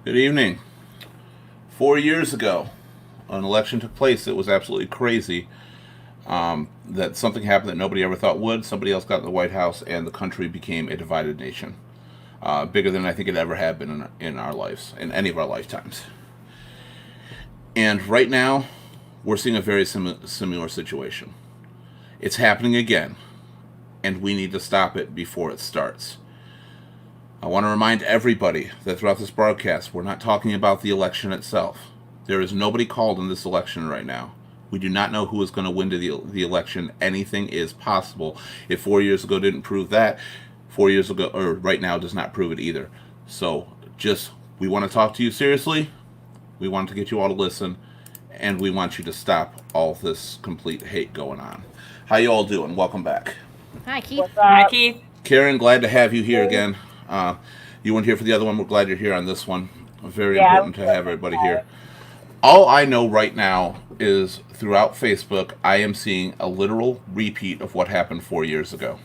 Good evening. 4 years ago, an election took place. It was absolutely crazy. That something happened that nobody ever thought would. Somebody else got in the White House, and the country became a divided nation, bigger than I think it ever had been in our lives, in any of our lifetimes. And right now, we're seeing a very similar situation. It's happening again, and we need to stop it before it starts. I want to remind everybody that throughout this broadcast, we're not talking about the election itself. There is nobody called in this election right now. We do not know who is going to win the election. Anything is possible. If 4 years ago didn't prove that, 4 years ago, or right now, does not prove it either. So we want to talk to you seriously. We want to get you all to listen, and we want you to stop all this complete hate going on. How you all doing? Welcome back. Hi, Keith. What's Hi, up? Keith. Karen, glad to have you here again. You weren't here for the other one. We're glad you're here on this one. Very Yeah, important to have everybody here. All I know right now is throughout Facebook, I am seeing a literal repeat of what happened 4 years ago.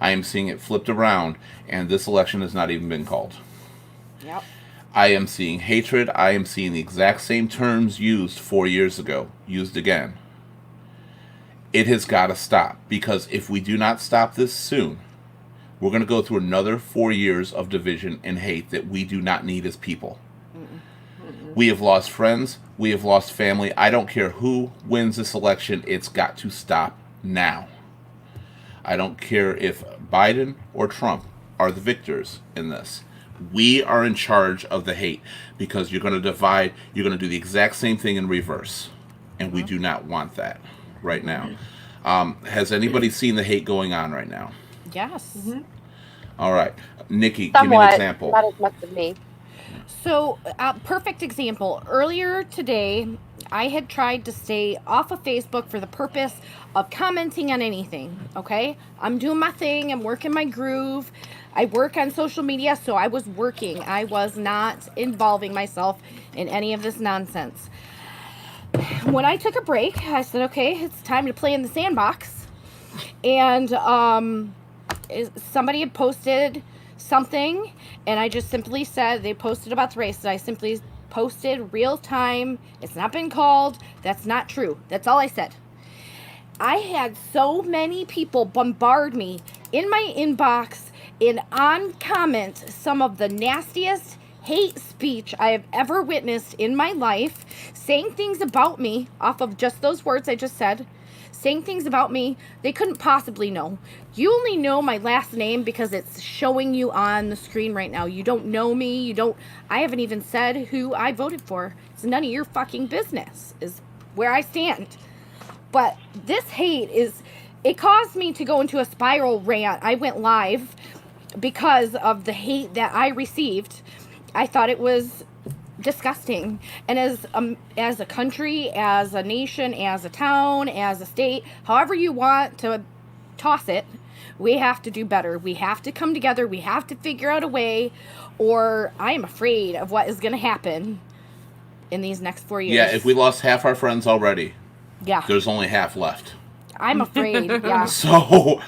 I am seeing it flipped around, and this election has not even been called. Yep. I am seeing hatred. I am seeing the exact same terms used 4 years ago, used again. It has got to stop, because if we do not stop this soon, we're going to go through another 4 years of division and hate that we do not need as people. We have lost friends. We have lost family. I don't care who wins this election. It's got to stop now. I don't care if Biden or Trump are the victors in this. We are in charge of the hate, because you're going to divide. You're going to do the exact same thing in reverse. And we do not want that right now. Has anybody seen the hate going on right now? Yes. All right. Nikki, give me an Somewhat, example. not as much as me. So, perfect example. Earlier today, I had tried to stay off of Facebook for the purpose of commenting on anything. Okay? I'm doing my thing, I'm working my groove. I work on social media, so I was working. I was not involving myself in any of this nonsense. When I took a break, I said, okay, it's time to play in the sandbox. And somebody had posted something, and I just simply said, they posted about the race, and I simply posted real time. It's not been called. That's not true. That's all I said. I had so many people bombard me in my inbox and on comment some of the nastiest hate speech I have ever witnessed in my life, saying things about me off of just those words I just said, saying things about me they couldn't possibly know. You only know my last name because it's showing you on the screen right now. You don't know me. I haven't even said who I voted for. It's none of your fucking business, is where I stand. But this hate it caused me to go into a spiral rant. I went live because of the hate that I received. I thought it was disgusting. And as a country, as a nation, as a town, as a state, however you want to toss it, we have to do better. We have to come together. We have to figure out a way, or I am afraid of what is going to happen in these next 4 years. Yeah, if we lost half our friends already, Yeah. there's only half left. I'm afraid. Yeah. So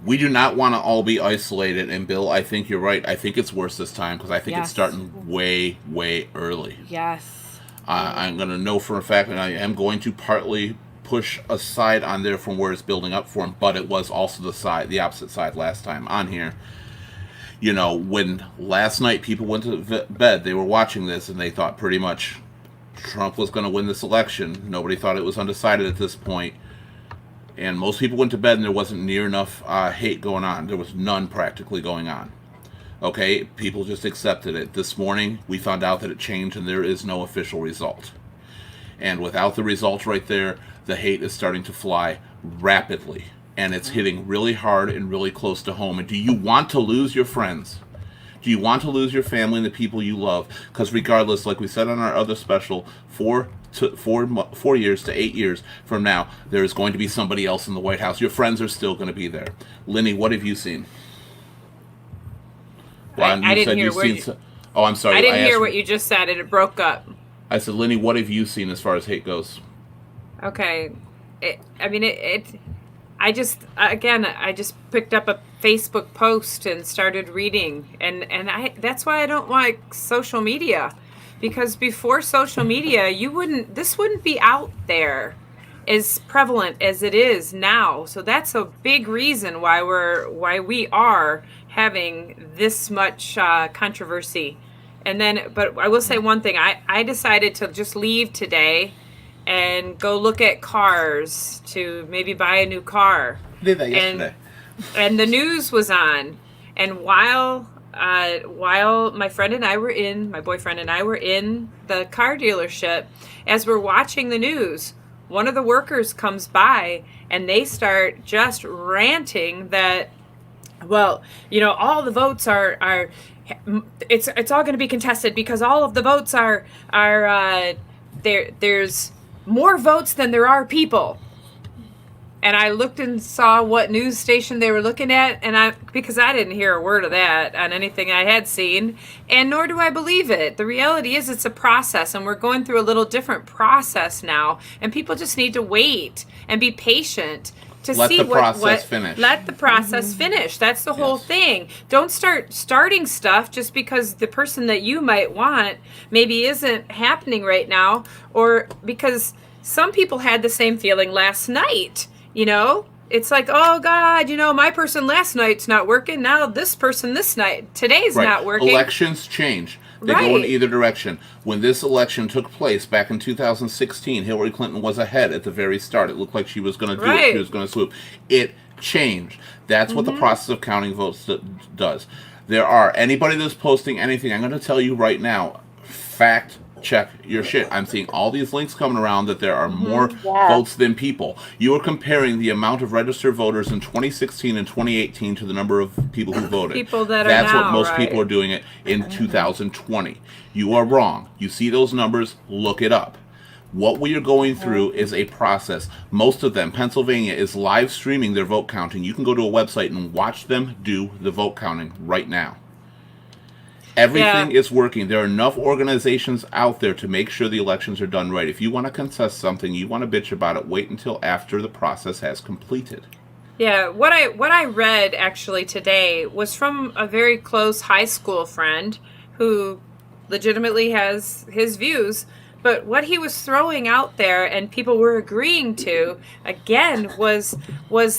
we do not want to all be isolated. And Bill, I think you're right. I think it's worse this time, because I think it's Yes. starting way, way early. Yes. I'm going to know for a fact, and I am going to partly push a side on there from where it's building up for him, but it was also the opposite side last time on here. You know, when last night people went to bed, they were watching this, and they thought pretty much Trump was going to win this election. Nobody thought it was undecided at this point. And most people went to bed, and there wasn't near enough hate going on. There was none practically going on. Okay, people just accepted it. This morning, we found out that it changed, and there is no official result. And without the results right there, the hate is starting to fly rapidly. And it's hitting really hard and really close to home. And do you want to lose your friends? Do you want to lose your family and the people you love? Because regardless, like we said on our other special, 4 years to 8 years from now, there is going to be somebody else in the White House. Your friends are still going to be there. Lenny, what have you seen? I didn't hear what you... Oh, I'm sorry. I didn't hear what you just said, and it broke up. I said, Lenny, what have you seen as far as hate goes? Okay. I just picked up a Facebook post and started reading, and that's why I don't like social media. because before social media, this wouldn't be out there as prevalent as it is now. So that's a big reason why we are having this much controversy. And then, but I will say one thing, I decided to just leave today and go look at cars to maybe buy a new car. I did that yesterday. And the news was on, and while my boyfriend and I were in the car dealership, as we're watching the news, one of the workers comes by and they start just ranting that, well, all the votes are it's all going to be contested because all of the votes are there's more votes than there are people. And I looked and saw what news station they were looking at, because I didn't hear a word of that on anything I had seen, and nor do I believe it. The reality is it's a process, and we're going through a little different process now, and people just need to wait and be patient to Let see the process finish. Let the process finish. That's the whole thing. Don't start starting stuff just because the person that you might want maybe isn't happening right now, or because some people had the same feeling last night. It's like, oh God, my person last night's not working. Now this person this night, today's not working. Elections change. They go in either direction. When this election took place back in 2016, Hillary Clinton was ahead at the very start. It looked like she was going to do it. She was going to swoop. It changed. That's what the process of counting votes does. Anybody that's posting anything, I'm going to tell you right now, fact check your shit. I'm seeing all these links coming around that there are more votes than people. You are comparing the amount of registered voters in 2016 and 2018 to the number of people who voted. That's what most people are doing it in 2020. You are wrong. You see those numbers, look it up. What we are going through is a process. Most of them, Pennsylvania is live streaming their vote counting. You can go to a website and watch them do the vote counting right now. Everything is working. There are enough organizations out there to make sure the elections are done right. If you want to contest something, you want to bitch about it, wait until after the process has completed. Yeah, what I read actually today was from a very close high school friend who legitimately has his views, but what he was throwing out there and people were agreeing to, again, was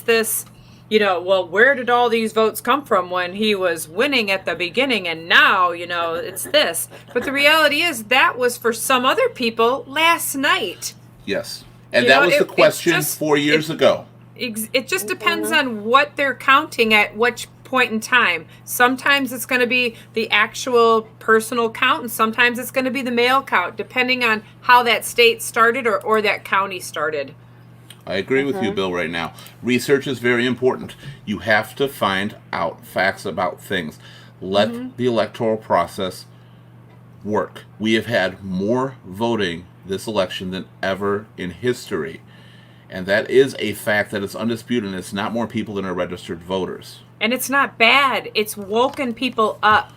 this, well, where did all these votes come from when he was winning at the beginning and now, it's this. But the reality is that was for some other people last night. Yes. And that was the question 4 years ago. It just depends on what they're counting at which point in time. Sometimes it's going to be the actual personal count, and sometimes it's going to be the mail count, depending on how that state started or that county started. I agree with you, Bill, right now. Research is very important. You have to find out facts about things. Let the electoral process work. We have had more voting this election than ever in history. And that is a fact that is undisputed, and it's not more people than are registered voters. And it's not bad. It's woken people up.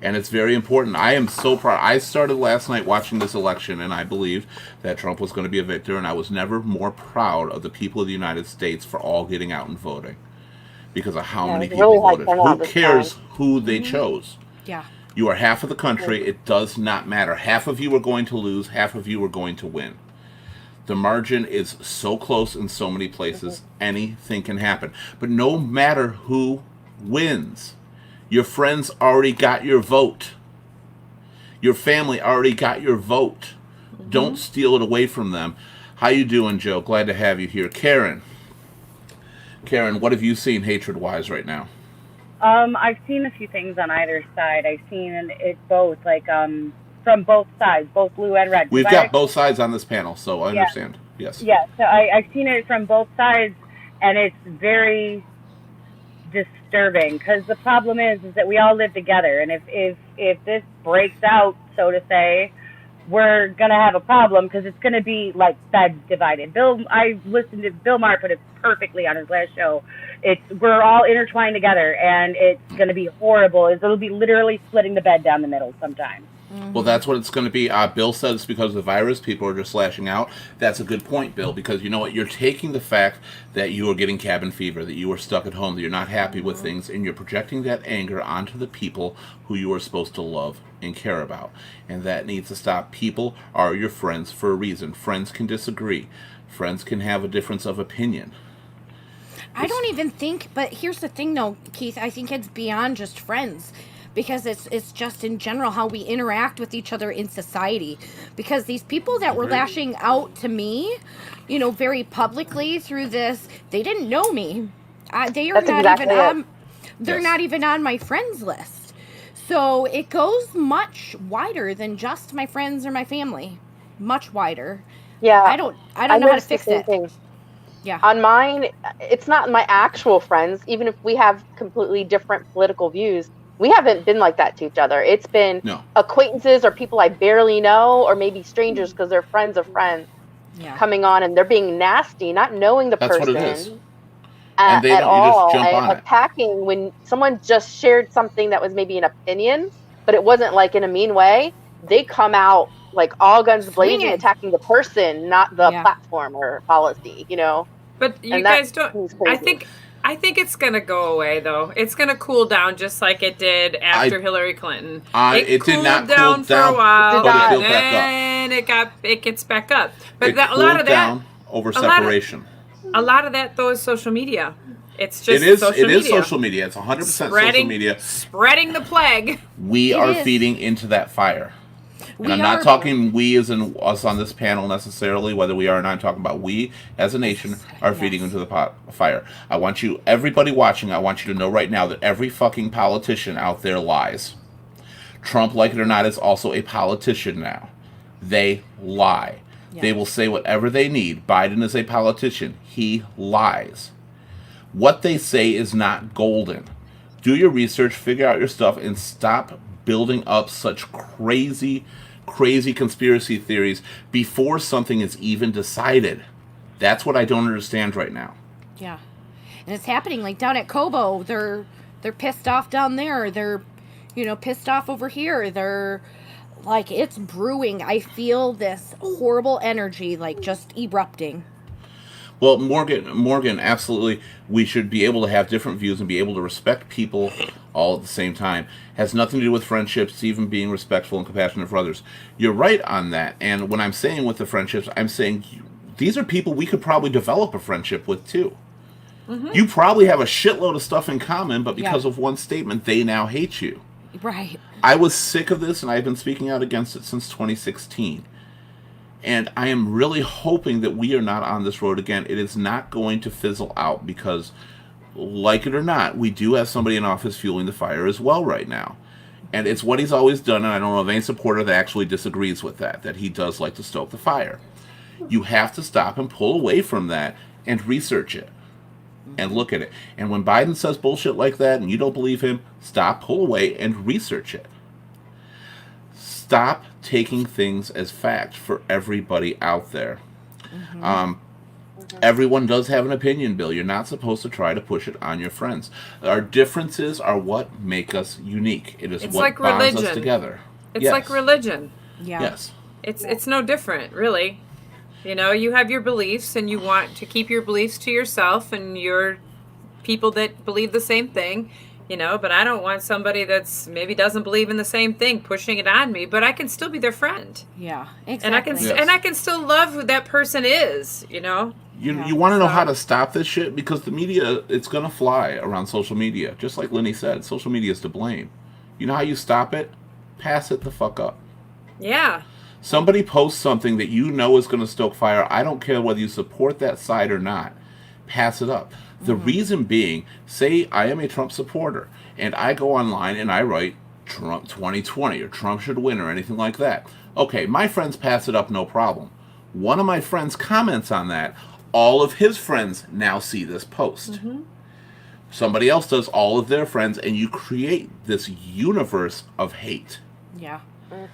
And it's very important. I am so proud. I started last night watching this election, and I believed that Trump was going to be a victor, and I was never more proud of the people of the United States for all getting out and voting because of how many people voted. Who cares who they chose? Yeah. You are half of the country. It does not matter. Half of you are going to lose. Half of you are going to win. The margin is so close in so many places. Anything can happen. But no matter who wins, your friends already got your vote. Your family already got your vote. Don't steal it away from them. How you doing, Joe? Glad to have you here. Karen, what have you seen hatred-wise right now? I've seen a few things on either side. I've seen it both, from both sides, both blue and red. We've got both sides on this panel, so I understand. Yes. Yeah, so I've seen it from both sides, and it's very disturbing because the problem is that we all live together, and if this breaks out, so to say, we're gonna have a problem because it's gonna be like feds divided. I listened to Bill Maher put it perfectly on his last show. We're all intertwined together, and it's gonna be horrible. It'll be literally splitting the bed down the middle sometimes. Well, that's what it's going to be. Bill said it's because of the virus. People are just lashing out. That's a good point, Bill, because you know what? You're taking the fact that you are getting cabin fever, that you are stuck at home, that you're not happy with things, and you're projecting that anger onto the people who you are supposed to love and care about. And that needs to stop. People are your friends for a reason. Friends can disagree. Friends can have a difference of opinion. I don't even think, but here's the thing though, Keith, I think it's beyond just friends. Because it's just in general how we interact with each other in society. Because these people that were lashing out to me, you know, very publicly through this, they didn't know me. They are That's not exactly even it. on. They're Yes. not even on my friends list. So it goes much wider than just my friends or my family. Much wider. Yeah. I don't know how to noticed fix the same it. thing. Yeah. On mine, it's not my actual friends. Even if we have completely different political views, we haven't been like that to each other. It's been No. acquaintances or people I barely know, or maybe strangers because they're friends of friends Yeah. coming on and they're being nasty, not knowing the That's what person it is. And they at don't- you just all, jump and on it. attacking when someone just shared something that was maybe an opinion, but it wasn't like in a mean way. They come out like all guns blazing, Swinging. attacking the person, not the Yeah. platform or policy. You know. But you And that guys don't. seems I crazy. think it's gonna go away though. It's gonna cool down just like it did after Hillary Clinton. It did not cool down for a down, while, but it and built back up. then it gets back up. But It a lot cooled of that, down over a lot of- separation. a lot of that though is social media. It's just It is social social media. It's 100% social media. spreading the plague. We It are is. feeding into that fire. And We I'm not are- talking we as in us on this panel necessarily, whether we are or not. I'm talking about we as a nation are feeding Yes. into the fire. I want you, everybody watching, I want you to know right now that every fucking politician out there lies. Trump, like it or not, is also a politician now. They lie. They Yes. will say whatever they need. Biden is a politician. He lies. What they say is not golden. Do your research, figure out your stuff, and stop building up such crazy conspiracy theories before something is even decided. That's what I don't understand right now. Yeah. And it's happening like down at Kobo. They're pissed off down there. They're, you know, pissed off over here. They're like, it's brewing. I feel this horrible energy like just erupting. Well, Morgan, absolutely. We should be able to have different views and be able to respect people all at the same time. Has nothing to do with friendships, even being respectful and compassionate for others. You're right on that. And when I'm saying with the friendships, I'm saying these are people we could probably develop a friendship with too. Mm-hmm. You probably have a shitload of stuff in common, but because Yeah. of one statement, they now hate you. Right. I was sick of this, and I've been speaking out against it since 2016. And I am really hoping that we are not on this road again. It is not going to fizzle out because, like it or not, we do have somebody in office fueling the fire as well right now. And it's what he's always done, and I don't know of any supporter that actually disagrees with that he does like to stoke the fire. You have to stop and pull away from that and research it and look at it. And when Biden says bullshit like that and you don't believe him, stop, pull away, and research it. Stop taking things as fact for everybody out there. Everyone does have an opinion, Bill. You're not supposed to try to push it on your friends. Our differences are what make us unique. It is It's what like bonds us religion. together. It's Yes. like religion. Yeah. Yes. It's no different, really. You know, you have your beliefs and you want to keep your beliefs to yourself and your people that believe the same thing, you know, but I don't want somebody that's maybe doesn't believe in the same thing pushing it on me, but I can still be their friend. Yeah. Exactly. And I can Yes. and I can still love who that person is, you know. You want to know how to stop this shit? Because the media, it's going to fly around social media. Just like Lenny said, social media is to blame. You know how you stop it? Pass it the fuck up. Yeah. Somebody posts something that you know is going to stoke fire. I don't care whether you support that side or not. Pass it up. The reason being, say I am a Trump supporter, and I go online and I write Trump 2020 or Trump should win or anything like that. Okay, my friends pass it up, no problem. One of my friends comments on that. All of his friends now see this post. Somebody else does, all of their friends, and you create this universe of hate. Yeah.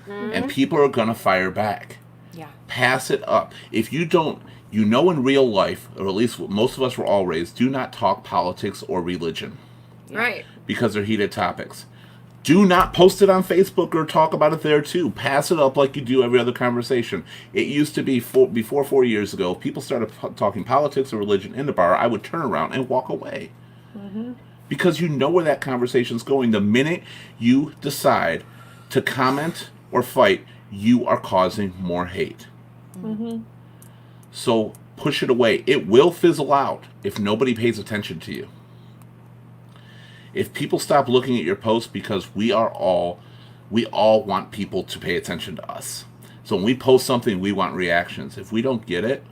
And people are going to fire back. Yeah. Pass it up. If you don't, you know in real life, or at least most of us were all raised, do not talk politics or religion Right. because they're heated topics. Do not post it on Facebook or talk about it there too. Pass it up like you do every other conversation. It used to be before 4 years ago, if people started talking politics or religion in the bar, I would turn around and walk away. Because you know where that conversation's going. The minute you decide to comment or fight, you are causing more hate. So push it away. It will fizzle out if nobody pays attention to you. If people stop looking at your posts, because we all want people to pay attention to us. So when we post something, we want reactions. If we don't get it,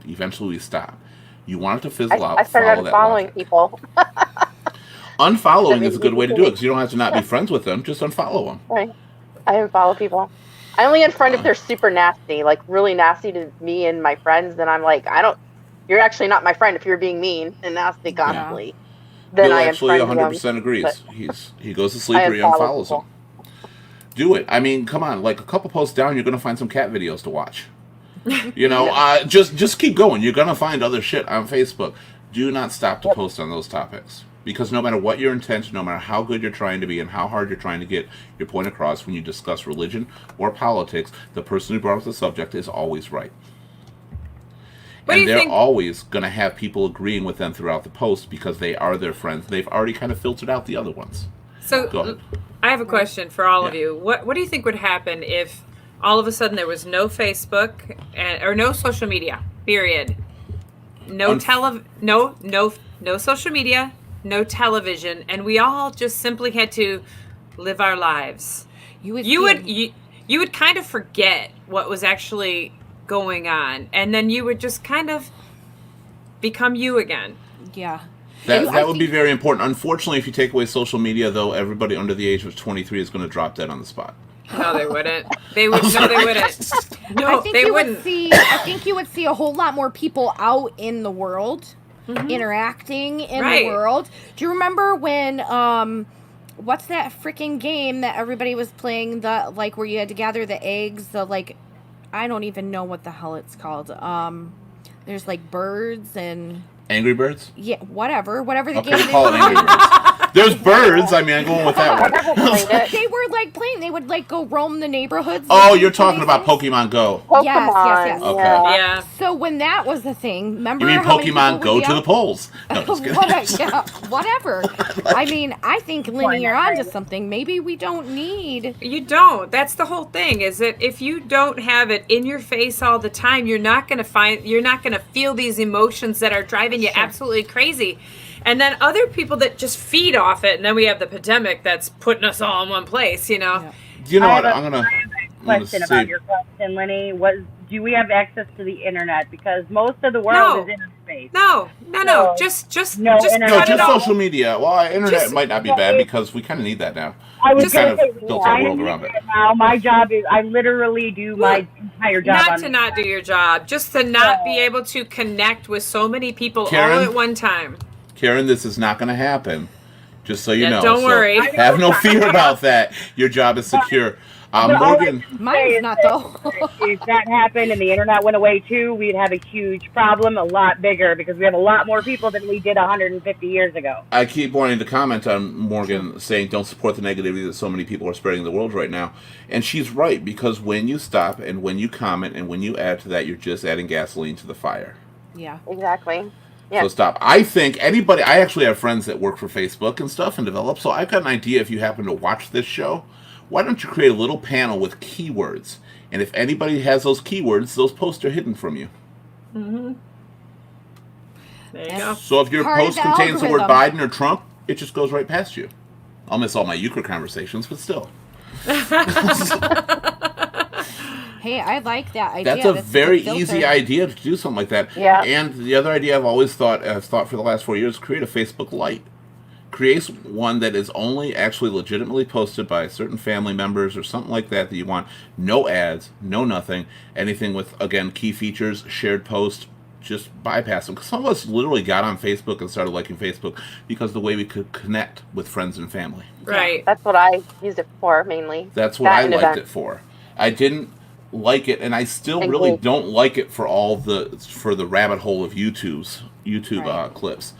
eventually we stop. You want it to fizzle out. I started unfollowing people. Unfollowing is a good way to do it, because you don't have to not be friends with them. Just unfollow them. Right. I unfollow people. I only unfriend if they're super nasty, like really nasty to me and my friends. Then I'm like, you're actually not my friend if you're being mean and nasty constantly. Then Bill I actually unfriend 100% them, agrees. but He goes to sleep I or he unfollow unfollows people. them. Do it. I mean, come on. Like a couple posts down, you're going to find some cat videos to watch. You know, just keep going. You're going to find other shit on Facebook. Do not stop to post on those topics. Because no matter what your intention, no matter how good you're trying to be and how hard you're trying to get your point across when you discuss religion or politics, the person who brought up the subject is always right. What do And you they're think? always going to have people agreeing with them throughout the post because they are their friends. They've already kind of filtered out the other ones. Go So ahead. I have a question for all of Yeah. you. What do you think would happen if all of a sudden there was no Facebook or no social media? Period. No no social media, no television, and we all just simply had to live our lives. You would kind of forget what was actually going on, and then you would just kind of become you again. Yeah. That would be very important. Unfortunately, if you take away social media, though, everybody under the age of 23 is going to drop dead on the spot. No, they wouldn't. They would. No, they wouldn't. No, I think they you wouldn't. I think you would see a whole lot more people out in the world, interacting in Right. the world. Do you remember when what's that freaking game that everybody was playing, the like where you had to gather the eggs, the like I don't even know what the hell it's called. There's like birds and Angry Birds? yeah, whatever the Okay, game we'll call it is. Angry Birds. There's birds. I mean, I'm going with that I one. never played it. They were like playing. They would like go roam the neighborhoods. Oh, and you're do talking these about things. Pokemon Go. Pokemon. yes. Okay. Yeah. So when that was the thing, remember You mean how many Pokemon people Go would be to the out? polls? No, just kidding. Whatever. I mean, I think Lenny, you're onto something. Maybe we don't need. You don't. That's the whole thing. Is that if you don't have it in your face all the time, you're not gonna feel these emotions that are driving you absolutely crazy. And then other people that just feed off it, and then we have the pandemic that's putting us all in one place. You know. Yeah. You know I what? have a- I'm gonna Question say- about your question, Lenny. Do we have access to the internet? Because most of the world No. is in space. No. No. Just No, just internet. No, cut it just off. social media. Well, internet Just- might not be bad because we kind of need that now. I was Just going kind to of say, built our I world am around it. now. My job is I literally do my entire job Not on to not do your job, just to not be able to connect with so many people Karen? all at one time. Karen, this is not going to happen. Just so you Yeah, know. don't So worry. Have no fear about that. Your job is secure. Morgan, Mine's not though. If that happened and the internet went away too, we'd have a huge problem, a lot bigger, because we have a lot more people than we did 150 years ago. I keep wanting to comment on Morgan saying don't support the negativity that so many people are spreading in the world right now. And she's right, because when you stop and when you comment and when you add to that, you're just adding gasoline to the fire. Yeah. Exactly. Yeah. So stop. I think anybody, I actually have friends that work for Facebook and stuff and develop, so I've got an idea if you happen to watch this show. Why don't you create a little panel with keywords? And if anybody has those keywords, those posts are hidden from you. There you go. So if your Part of post the contains the word algorithm. Biden or Trump, it just goes right past you. I'll miss all my euchre conversations, but still. Hey, I like that idea. That's a good very filter. easy idea to do something like that. Yeah. And the other idea I've thought for the last 4 years, create a Facebook Lite. Create one that is only actually legitimately posted by certain family members or something like that you want. No ads, no nothing. Anything with, again, key features, shared posts, just bypass them. Because some of us literally got on Facebook and started liking Facebook because the way we could connect with friends and family. Right. That's what I used it for mainly. That's what That I and liked events. it for. I didn't like it, and I still And really group. don't like it for the rabbit hole of YouTube Right. clips.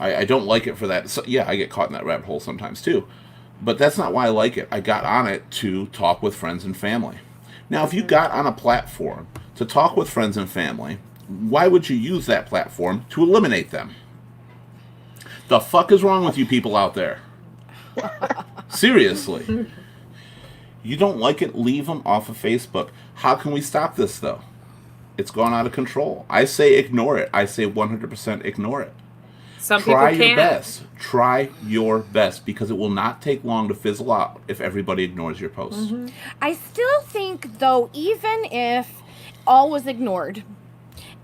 I don't like it for that. So, yeah, I get caught in that rabbit hole sometimes too. But that's not why I like it. I got on it to talk with friends and family. Now, if you got on a platform to talk with friends and family, why would you use that platform to eliminate them? The fuck is wrong with you people out there? Seriously. You don't like it, leave them off of Facebook. How can we stop this, though? It's gone out of control. I say ignore it. I say 100% ignore it. Some Try people your can't. best. Try your best, because it will not take long to fizzle out if everybody ignores your posts. I still think, though, even if all was ignored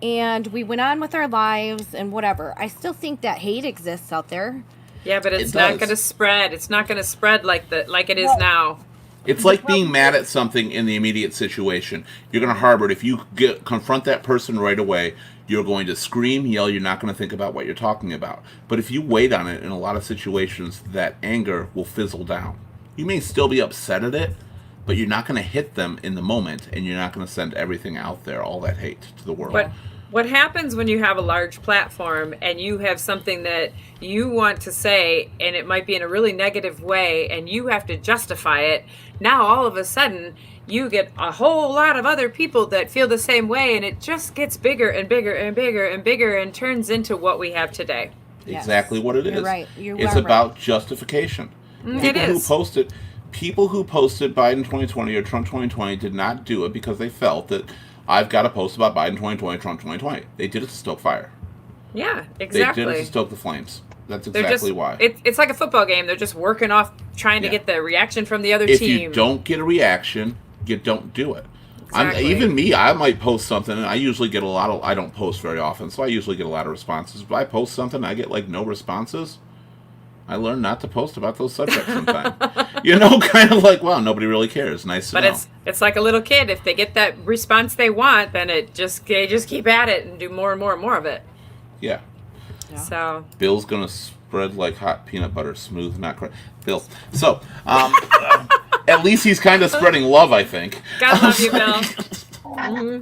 and we went on with our lives and whatever, I still think that hate exists out there. Yeah, but it's It not does. going to spread. It's not going to spread like it is now. It's like being mad at something in the immediate situation. You're going to harbor it. If you confront that person right away, you're going to scream, yell. You're not going to think about what you're talking about. But if you wait on it, in a lot of situations, that anger will fizzle down. You may still be upset at it, but you're not going to hit them in the moment, and you're not going to send everything out there, all that hate, to the world. But what happens when you have a large platform and you have something that you want to say, and it might be in a really negative way, and you have to justify it? Now all of a sudden you get a whole lot of other people that feel the same way, and it just gets bigger and bigger and bigger and bigger and turns into what we have today. Yes. Exactly what it is. You're right. You It's are about justification. It is. People who posted Biden 2020 or Trump 2020 did not do it because they felt that I've got to post about Biden 2020, Trump 2020. They did it to stoke fire. Yeah, They exactly. did it to stoke the flames. That's They're exactly just, why. It's like a football game. They're just working off trying to Yeah. get the reaction from the other If team. you don't get a reaction, you don't do it. Exactly. Even me, I might post something, and I usually get I don't post very often, so I usually get a lot of responses. But I post something, I get like no responses. I learned not to post about those subjects sometimes. Kind of like, wow, nobody really cares. Nice to But know. it's like a little kid. If they get that response they want, then they just keep at it and do more and more and more of it. Yeah. Yeah. So Bill's gonna spread like hot peanut butter, smooth, not crazy. Bill. So, at least he's kind of spreading love, I think. God love you, Bill.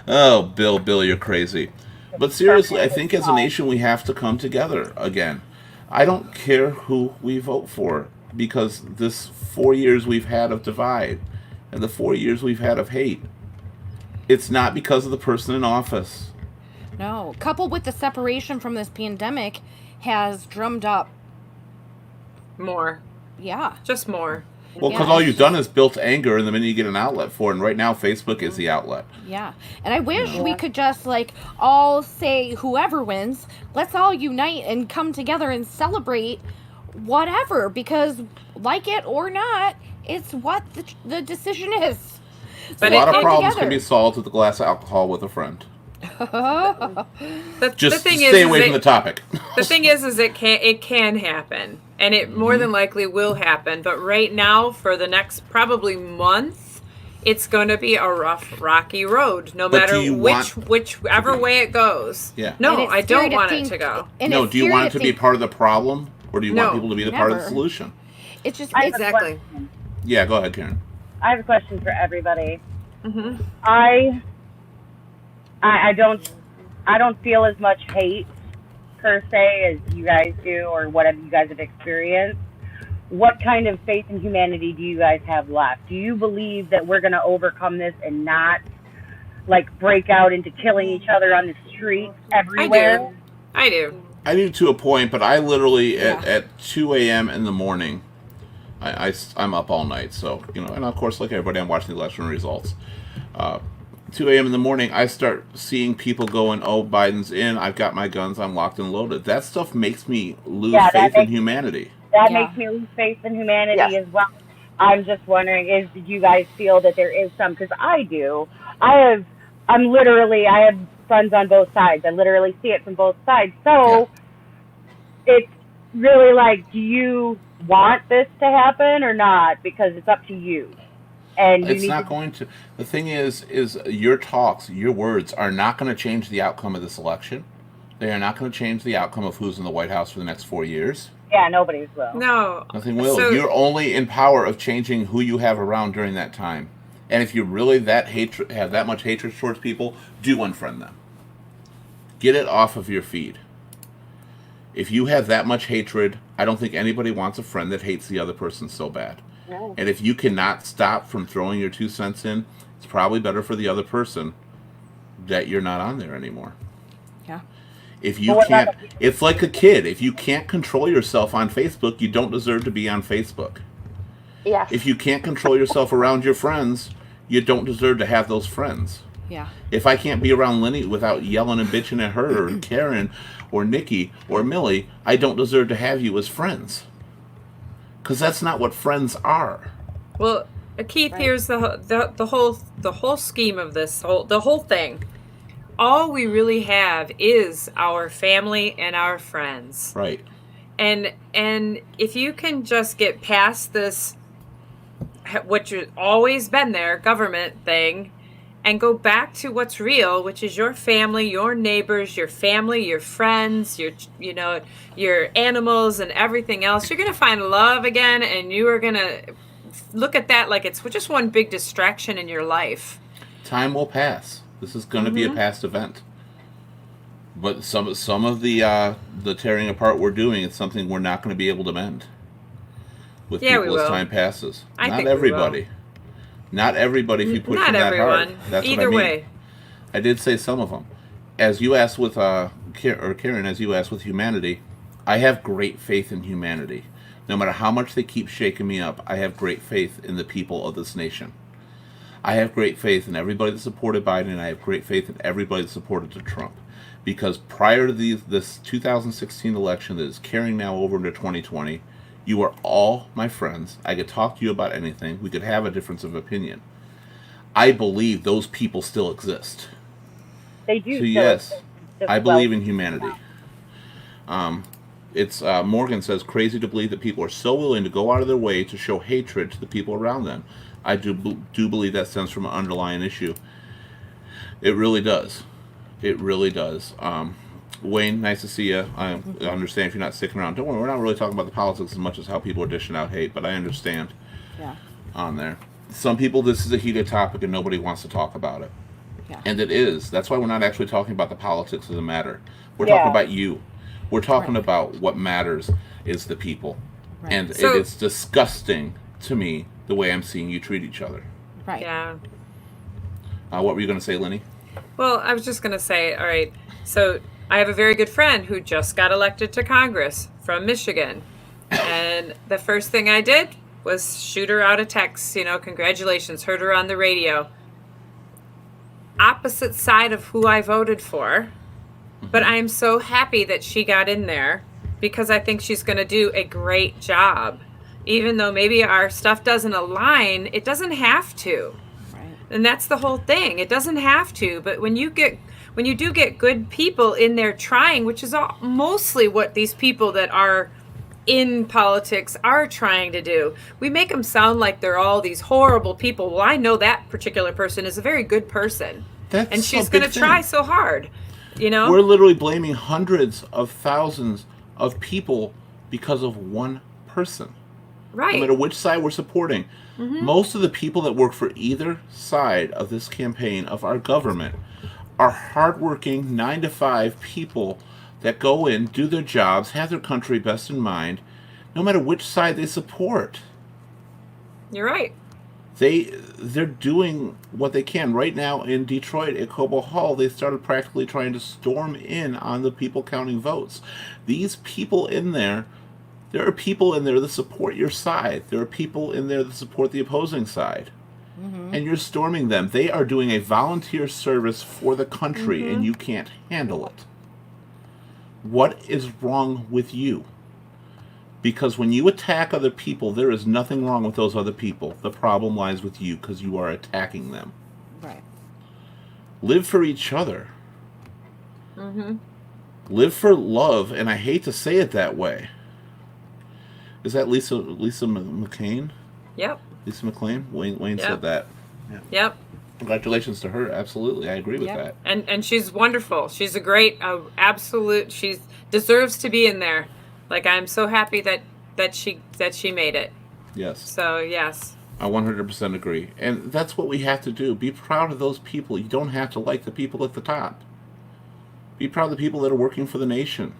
Oh, Bill, you're crazy. But seriously, I think as a nation we have to come together again. I don't care who we vote for, because this 4 years we've had of divide and the 4 years we've had of hate, it's not because of the person in office. No. Coupled with the separation from this pandemic has drummed up. More, Yeah. just more. Well, because Yeah. all you've done is built anger, and the minute you get an outlet for it, and right now Facebook is the outlet. Yeah. And I wish we could just all say whoever wins, let's all unite and come together and celebrate whatever, because like it or not, it's what the decision is. But A lot of it- problems together. can be solved with a glass of alcohol with a friend. The Just thing stay is away from the topic. The thing is it can happen, and it more than likely will happen. But right now, for the next probably month, it's going to be a rough, rocky road, no But matter do you whichever way it goes. Yeah. And No, it's I scary don't to want it think- to go. and No, it's do you scary want it to be think- part of the problem, or do you want No, people to be the part of the never. solution? It's just I have it's a question. Yeah, go ahead, Karen. I have a question for everybody. Hmm. I don't feel as much hate per se as you guys do, or whatever you guys have experienced. What kind of faith in humanity do you guys have left? Do you believe that we're going to overcome this and not break out into killing each other on the streets everywhere? I do. I do to a point, but I literally Yeah. at 2 a.m. in the morning, I'm up all night. So and of course, like everybody, I'm watching the election results. 2 a.m. in the morning, I start seeing people going, "Oh, Biden's in. I've got my guns. I'm locked and loaded." That stuff makes me lose Yeah, that faith in makes- humanity. That Yeah. makes me lose faith in humanity Yes. as well. I'm just wondering, do you guys feel that there is some? Because I do. I have friends on both sides. I literally see it from both sides. So it's really do you want this to happen or not? Because it's up to you. And you It's need not to, going to. The thing is your talks, your words are not going to change the outcome of this election. They are not going to change the outcome of who's in the White House for the next 4 years. yeah, nobody's will. No. Nothing will. So- You're only in power of changing who you have around during that time. And if you really have that much hatred towards people, do unfriend them. Get it off of your feed. If you have that much hatred, I don't think anybody wants a friend that hates the other person so bad. No. And if you cannot stop from throwing your 2 cents in, it's probably better for the other person that you're not on there anymore. Yeah. If you can't, it's like a kid. If you can't control yourself on Facebook, you don't deserve to be on Facebook. Yes. If you can't control yourself around your friends, you don't deserve to have those friends. Yeah. If I can't be around Lenny without yelling and bitching at her, or Karen, or Nikki, or Millie, I don't deserve to have you as friends. Because that's not what friends are. Well, Keith, Right. here's the whole scheme of this the whole thing. All we really have is our family and our friends. Right. And if you can just get past this, what you've always been there, government thing, and go back to what's real, which is your family, your neighbors, your family, your friends, your animals and everything else, you're going to find love again, and you are going to look at that like it's just one big distraction in your life. Time will pass. This is going to be a past event. But some of the tearing apart we're doing is something we're not going to be able to mend with Yeah, we people as will. time passes. I Not think we everybody. Not everybody if you push Not them that everyone. hard. That's Either what I mean. way. I did say some of them. As you asked with Karen, as you asked with humanity, I have great faith in humanity. No matter how much they keep shaking me up, I have great faith in the people of this nation. I have great faith in everybody that supported Biden, and I have great faith in everybody that supported Trump. Because prior to this 2016 election that is carrying now over into 2020, you are all my friends. I could talk to you about anything. We could have a difference of opinion. I believe those people still exist. They do. So yes, just I believe in humanity. It's Morgan says, crazy to believe that people are so willing to go out of their way to show hatred to the people around them. I do believe that stems from an underlying issue. It really does. It really does. Wayne, nice to see you. I understand if you're not sticking around. Don't worry, we're not really talking about the politics as much as how people are dishing out hate, but I understand Yeah. on there. Some people, this is a heated topic and nobody wants to talk about it. Yeah. And it is. That's why we're not actually talking about the politics of the matter. We're Yeah. talking about you. We're talking Right. about what matters is the people. Right. And So- it is disgusting to me the way I'm seeing you treat each other. Right. Yeah. What were you going to say, Lenny? Well, I was just going to say, all right, so I have a very good friend who just got elected to Congress from Michigan. And the first thing I did was shoot her out a text, congratulations, heard her on the radio. Opposite side of who I voted for, but I am so happy that she got in there because I think she's going to do a great job. Even though maybe our stuff doesn't align, it doesn't have to. Right. And that's the whole thing. It doesn't have to, but when you do get good people in there trying, which is mostly what these people that are in politics are trying to do. We make them sound like they're all these horrible people. Well, I know that particular person is a very good person. That's And a she's big going to thing. try so hard, We're literally blaming hundreds of thousands of people because of one person. No Right. matter which side we're supporting. Most of the people that work for either side of this campaign of our government are hardworking 9-to-5 people that go in, do their jobs, have their country best in mind, no matter which side they support. You're right. They're doing what they can. Right now in Detroit at Cobo Hall, they started practically trying to storm in on the people counting votes. These people in there are people in there that support your side. There are people in there that support the opposing side. And you're storming them. They are doing a volunteer service for the country, and you can't handle it. What is wrong with you? Because when you attack other people, there is nothing wrong with those other people. The problem lies with you because you are attacking them. Right. Live for each other. Live for love, and I hate to say it that way. Is that Lisa McCain? Yep. Lisa McClain? Wayne Yep. said that. Yep. Congratulations to her. Absolutely. I agree with Yep. that. And she's wonderful. She's a great, absolute. She deserves to be in there. Like, I'm so happy that she made it. Yes. So yes. I 100% agree. And that's what we have to do. Be proud of those people. You don't have to like the people at the top. Be proud of the people that are working for the nation.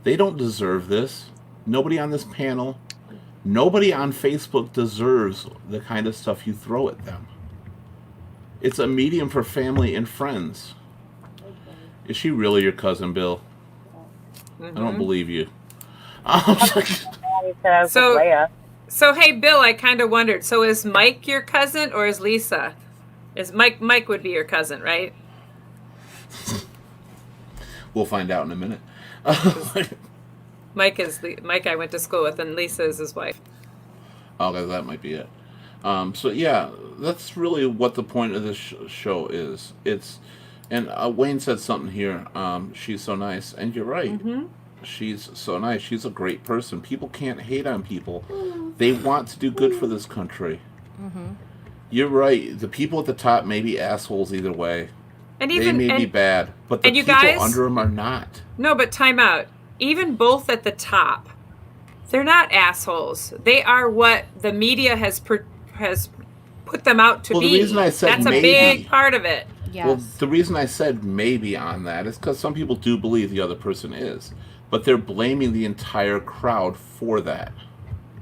They don't deserve this. Nobody on this panel, nobody on Facebook deserves the kind of stuff you throw at them. It's a medium for family and friends. Is she really your cousin, Bill? I don't believe you. So- So hey, Bill, I kind of wondered. So is Mike your cousin or is Lisa? Is Mike would be your cousin, right? We'll find out in a minute. Mike I went to school with, and Lisa is his wife. Okay, that might be it. So yeah, that's really what the point of this show is. And Wayne said something here. She's so nice, and you're right. She's so nice. She's a great person. People can't hate on people. They want to do good for this country. You're right. The people at the top may be assholes either way. And They may be bad, but the and you people guys- under them are not. No, but time out. Even both at the top, they're not assholes. They are what the media has put them out to Well, be. the reason I said That's maybe- a big part of it. Yes. Well, the reason I said maybe on that is because some people do believe the other person is, but they're blaming the entire crowd for that.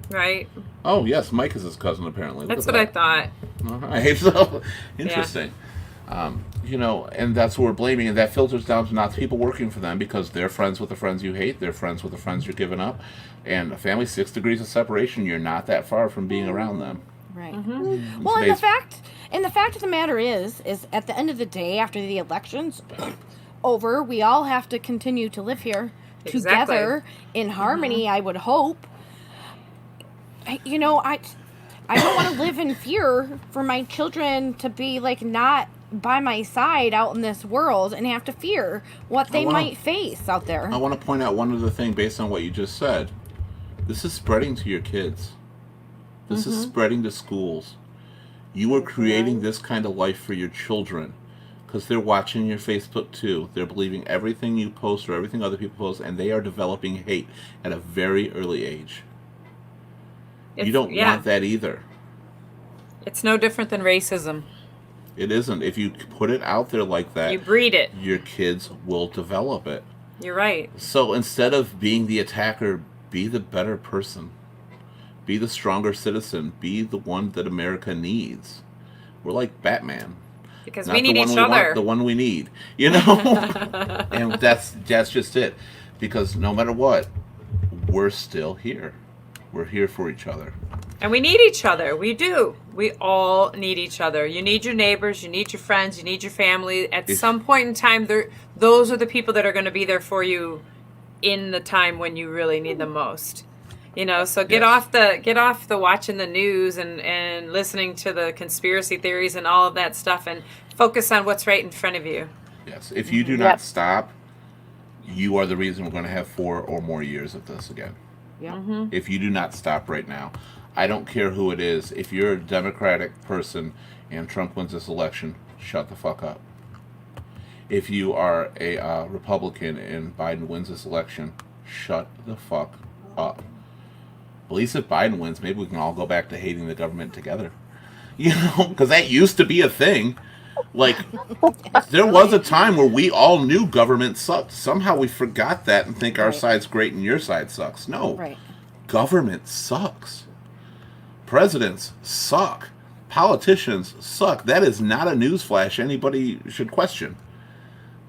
Right? Oh yes, Mike is his cousin apparently. Look That's at what I that. thought. All right, so interesting. And that's what we're blaming, and that filters down to not the people working for them because they're friends with the friends you hate, they're friends with the friends you're giving up, and a family 6 degrees of separation. You're not that far from being around them. Right. It's Well, amazing. and the fact of the matter is at the end of the day, after the election's over, we all have to continue to live here Exactly. together in harmony. I would hope. I don't want to live in fear for my children to be like not by my side out in this world and have to fear what they wow. might face out there. I want to point out one other thing based on what you just said. This is spreading to your kids. This is spreading to schools. You are creating this kind of life for your children because they're watching your Facebook too. They're believing everything you post or everything other people post, and they are developing hate at a very early age. You don't want that either. It's no different than racism. It isn't. If you put it out there like that, You breed it. your kids will develop it. You're right. So instead of being the attacker, be the better person. Be the stronger citizen. Be the one that America needs. We're like Batman. Because Not we need the one each we want, other. the one we need. You know? And that's just it. Because no matter what, we're still here. We're here for each other. And we need each other. We do. We all need each other. You need your neighbors. You need your friends. You need your family. At some point in time, those are the people that are going to be there for you in the time when you really need them most. So get off the watching the news and listening to the conspiracy theories and all of that stuff and focus on what's right in front of you. Yes. If you do not stop, you are the reason we're going to have 4 or more years of this again. Yeah. If you do not stop right now, I don't care who it is. If you're a Democratic person and Trump wins this election, shut the fuck up. If you are a Republican and Biden wins this election, shut the fuck up. At least if Biden wins, maybe we can all go back to hating the government together. Because that used to be a thing. Like, there was a time where we all knew government sucked. Somehow we forgot that and think our side's great and your side sucks. No. Right. Government sucks. Presidents suck. Politicians suck. That is not a newsflash anybody should question.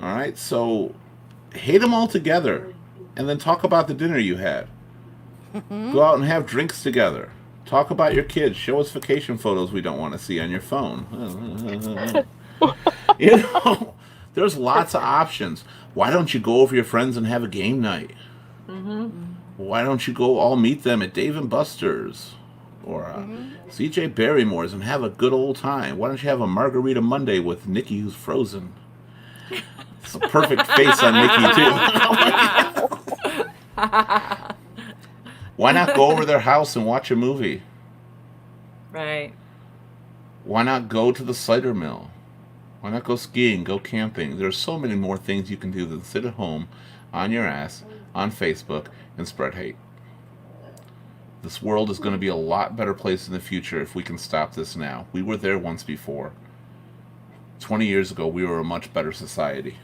All right? So, hate them all together. And then talk about the dinner you had. Go out and have drinks together. Talk about your kids. Show us vacation photos we don't want to see on your phone. There's lots of options. Why don't you go over your friends and have a game night? Why don't you go all meet them at Dave & Buster's or CJ Barrymore's and have a good old time? Why don't you have a margarita Monday with Nikki who's frozen? It's a perfect face on Nikki too. Why not go over their house and watch a movie? Right. Why not go to the cider mill? Why not go skiing, go camping? There's so many more things you can do than sit at home on your ass on Facebook and spread hate. This world is going to be a lot better place in the future if we can stop this now. We were there once before. 20 years ago, we were a much better society.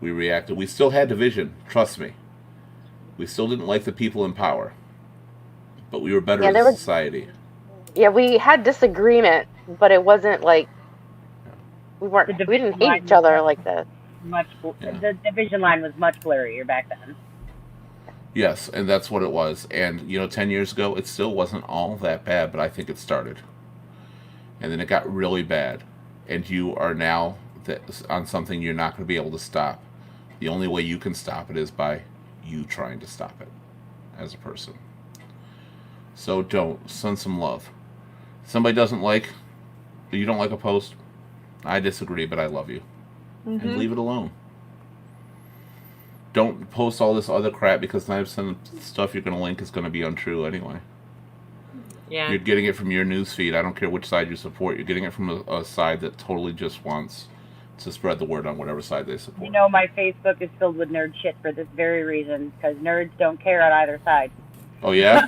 We reacted. We still had division, trust me. We still didn't like the people in power, but we were better Yeah, as there a was- society. Yeah, we had disagreement, but it wasn't like we The didn't division hate each other like this. Yeah. The division line was much blurrier back then. Yes, and that's what it was. And, 10 years ago, it still wasn't all that bad, but I think it started. And then it got really bad. And you are now on something you're not going to be able to stop. The only way you can stop it is by you trying to stop it as a person. So don't. Send some love. Somebody you don't like a post, I disagree, but I love you. And leave it alone. Don't post all this other crap because 90% of the stuff you're going to link is going to be untrue anyway. Yeah. You're getting it from your news feed. I don't care which side you support. You're getting it from a side that totally just wants to spread the word on whatever side they support. You know, my Facebook is filled with nerd shit for this very reason, because nerds don't care on either side. Oh, yeah?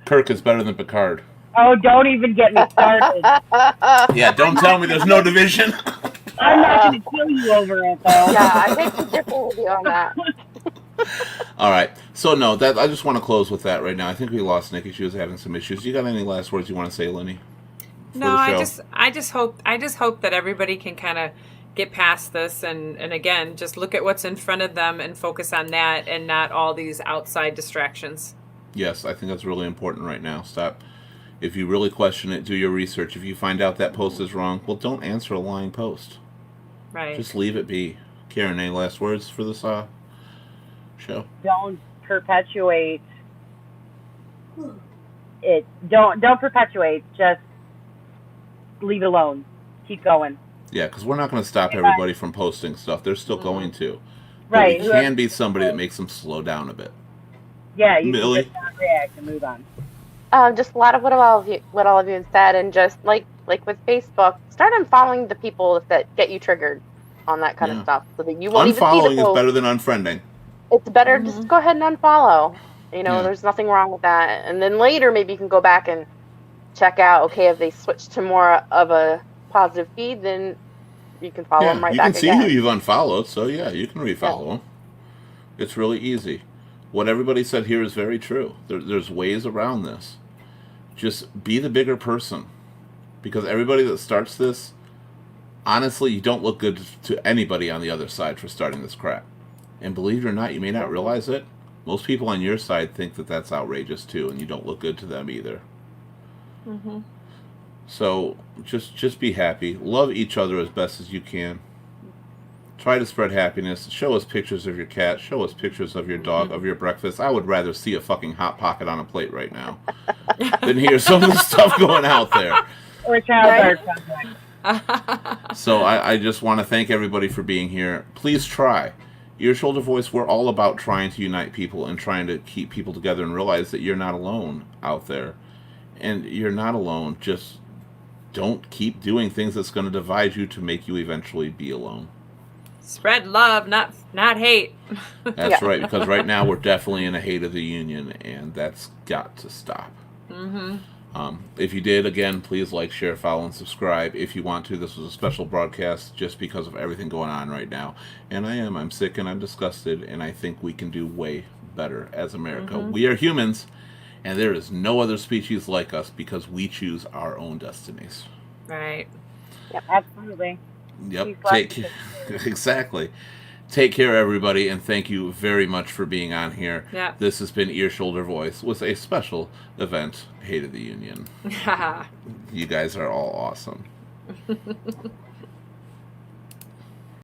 Kirk is better than Picard. Oh, don't even get me started. Yeah, don't tell me there's no division. I'm not going to kill you over it, though. Yeah, I think to differ with you on that. All right. So, no, I just want to close with that right now. I think we lost Nikki. She was having some issues. You got any last words you want to say, Lenny? No, I just hope that everybody can kind of get past this and again just look at what's in front of them and focus on that and not all these outside distractions. Yes, I think that's really important right now. Stop. If you really question it, do your research. If you find out that post is wrong, well, don't answer a lying post. Right. Just leave it be. Karen, any last words for this show? Don't perpetuate it. Don't perpetuate. Just leave it alone. Keep going. Yeah, because we're not going to stop everybody from posting stuff. They're still going to. But Right. we can be somebody that makes them slow down a bit. Yeah, you Millie? can just not react and move on. Just a lot of what all of you had said, and just like with Facebook, start unfollowing the people that get you triggered on that kind of stuff, so that you won't even see Unfollowing the is post. better than unfriending. It's better just go ahead and unfollow. Yeah. There's nothing wrong with that. And then later, maybe you can go back and check out. Okay, if they switched to more of a positive feed, then you can follow them right you back can see again. who you've unfollowed, so yeah, you can refollow them. It's really easy. What everybody said here is very true. There's ways around this. Just be the bigger person. Because everybody that starts this, honestly, you don't look good to anybody on the other side for starting this crap. And believe it or not, you may not realize it. Most people on your side think that that's outrageous too, and you don't look good to them either. Mm-hmm. So just be happy. Love each other as best as you can. Try to spread happiness. Show us pictures of your cat. Show us pictures of your dog, of your breakfast. I would rather see a fucking Hot Pocket on a plate right now than hear some of the stuff going out there. Or child birth contact. So I just want to thank everybody for being here. Please try. Ear, Shoulder, Voice, we're all about trying to unite people and trying to keep people together and realize that you're not alone out there. And you're not alone. Just don't keep doing things that's going to divide you to make you eventually be alone. Spread love, not hate. That's right, because right now we're definitely in a hate of the union, and that's got to stop. Mm-hmm. If you did, again, please like, share, follow, and subscribe. If you want to, this was a special broadcast just because of everything going on right now. And I'm sick and I'm disgusted, and I think we can do way better as America. Mm-hmm. We are humans, and there is no other species like us because we choose our own destinies. Right. Absolutely. Yep. Peace, Exactly. Take care, everybody, and thank you very much for being on here. Yeah. This has been Ear, Shoulder, Voice with a special event, Hate of the Union. You guys are all awesome.